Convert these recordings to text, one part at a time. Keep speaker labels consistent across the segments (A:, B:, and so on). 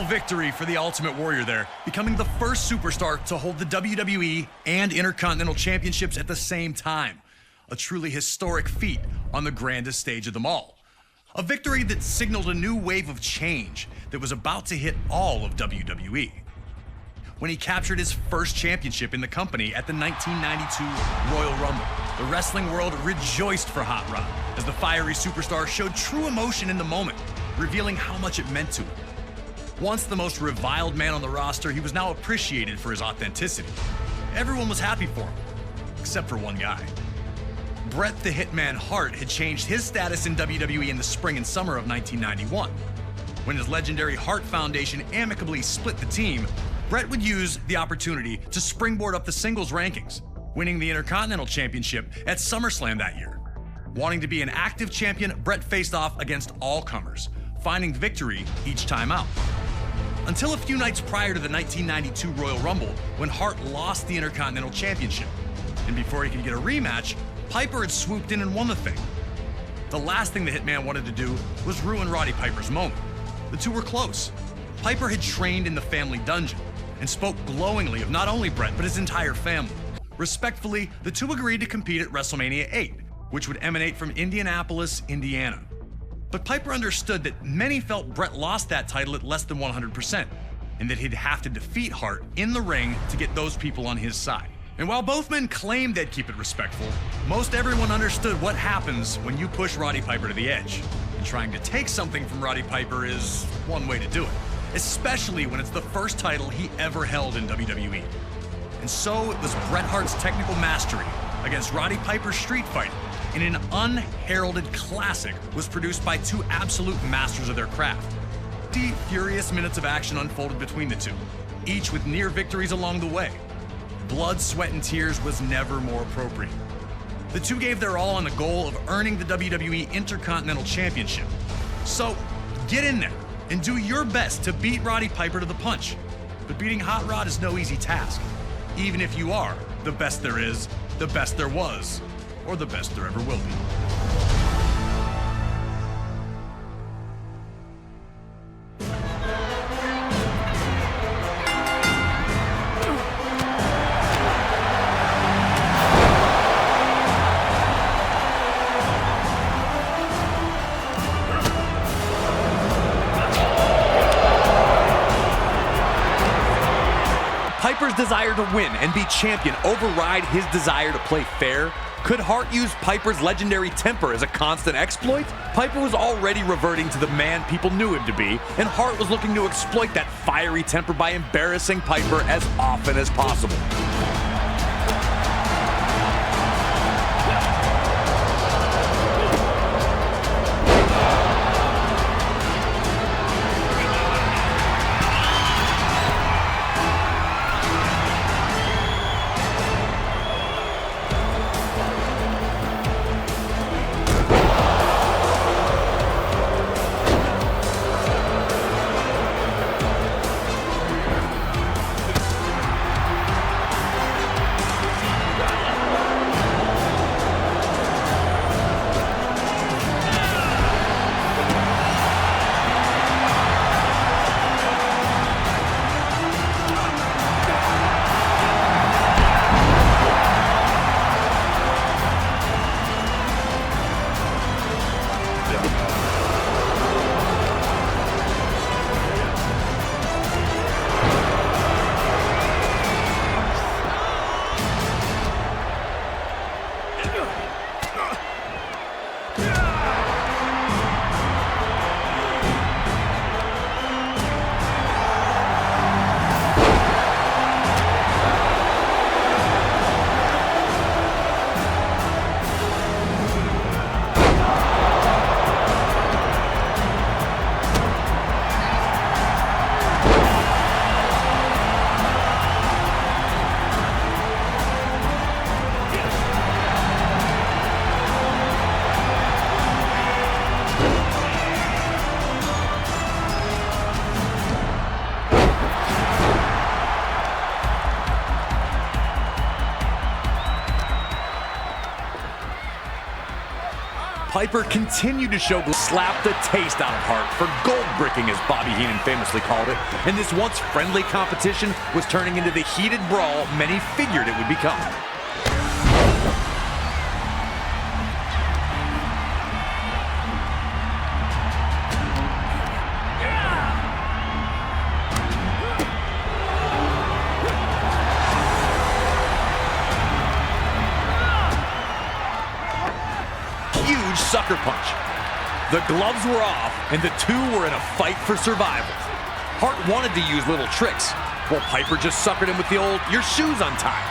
A: victory for the Ultimate Warrior there, becoming the first superstar to hold the WWE and Intercontinental Championships at the same time. A truly historic feat on the grandest stage of them all. A victory that signaled a new wave of change that was about to hit all of WWE. When he captured his first championship in the company at the 1992 Royal Rumble, the wrestling world rejoiced for Hot Rod as the fiery superstar showed true emotion in the moment, revealing how much it meant to him. Once the most reviled man on the roster, he was now appreciated for his authenticity. Everyone was happy for him, except for one guy. Bret the Hitman Hart had changed his status in WWE in the spring and summer of 1991. When his legendary Hart Foundation amicably split the team, Bret would use the opportunity to springboard up the singles rankings, winning the Intercontinental Championship at SummerSlam that year. Wanting to be an active champion, Bret faced off against all comers, finding victory each time out. Until a few nights prior to the 1992 Royal Rumble, when Hart lost the Intercontinental Championship. And before he could get a rematch, Piper had swooped in and won the thing. The last thing the Hitman wanted to do was ruin Roddy Piper's moment. The two were close. Piper had trained in the family dungeon and spoke glowingly of not only Bret, but his entire family. Respectfully, the two agreed to compete at WrestleMania 8, which would emanate from Indianapolis, Indiana. But Piper understood that many felt Bret lost that title at less than 100%, and that he'd have to defeat Hart in the ring to get those people on his side. And while both men claimed they'd keep it respectful, most everyone understood what happens when you push Roddy Piper to the edge. And trying to take something from Roddy Piper is one way to do it, especially when it's the first title he ever held in WWE. And so it was Bret Hart's technical mastery against Roddy Piper's street fighting in an unheralded classic was produced by two absolute masters of their craft. Deep, furious minutes of action unfolded between the two, each with near victories along the way. Blood, sweat, and tears was never more appropriate. The two gave their all on the goal of earning the WWE Intercontinental Championship. So, get in there and do your best to beat Roddy Piper to the punch. But beating Hot Rod is no easy task, even if you are the best there is, the best there was, or the best there ever will be. Piper's desire to win and be champion override his desire to play fair? Could Hart use Piper's legendary temper as a constant exploit? Piper was already reverting to the man people knew him to be, and Hart was looking to exploit that fiery temper by embarrassing Piper as often as possible. Piper continued to show slap the taste out of Hart for gold bricking, as Bobby Heenan famously called it, and this once friendly competition was turning into the heated brawl many figured it would become. Huge sucker punch. The gloves were off, and the two were in a fight for survival. Hart wanted to use little tricks, while Piper just suckered him with the old, your shoes untied.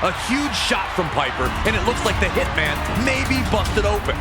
A: A huge shot from Piper, and it looks like the Hitman may be busted open.